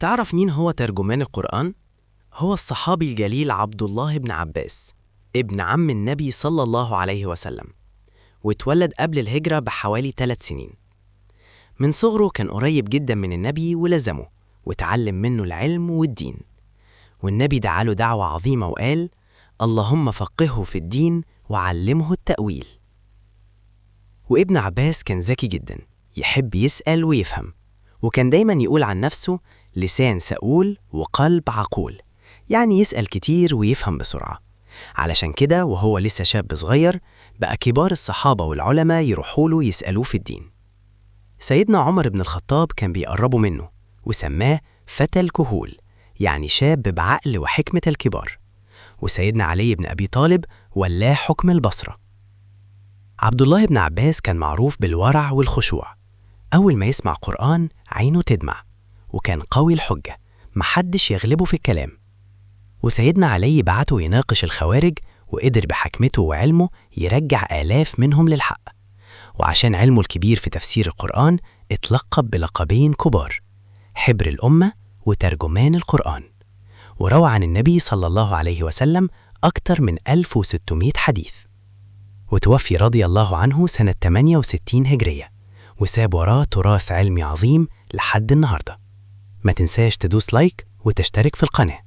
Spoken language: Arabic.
تعرف مين هو ترجمان القرآن؟ هو الصحابي الجليل عبد الله بن عباس، ابن عم النبي صلى الله عليه وسلم، واتولد قبل الهجرة بحوالي 3 سنين. من صغره كان قريب جدا من النبي ولزمه وتعلم منه العلم والدين، والنبي دعاله دعوة عظيمة وقال: اللهم فقهه في الدين وعلمه التأويل. وابن عباس كان ذكي جدا، يحب يسأل ويفهم، وكان دايما يقول عن نفسه: لسان سؤول وقلب عقول، يعني يسأل كتير ويفهم بسرعة. علشان كده وهو لسه شاب صغير بقى كبار الصحابة والعلماء يروحوا له يسألوه في الدين. سيدنا عمر بن الخطاب كان بيقربوا منه وسماه فتى الكهول، يعني شاب بعقل وحكمة الكبار. وسيدنا علي بن أبي طالب ولاه حكم البصرة. عبد الله بن عباس كان معروف بالورع والخشوع، أول ما يسمع قرآن عينه تدمع، وكان قوي الحجة، محدش يغلبه في الكلام. وسيدنا علي بعته يناقش الخوارج، وقدر بحكمته وعلمه يرجع آلاف منهم للحق. وعشان علمه الكبير في تفسير القرآن اتلقب بلقبين كبار: حبر الأمة وترجمان القرآن. وروى عن النبي صلى الله عليه وسلم أكتر من 1600 حديث. وتوفي رضي الله عنه سنة 68 هجرية، وساب وراه تراث علمي عظيم لحد النهاردة. ما تنساش تدوس لايك وتشترك في القناة.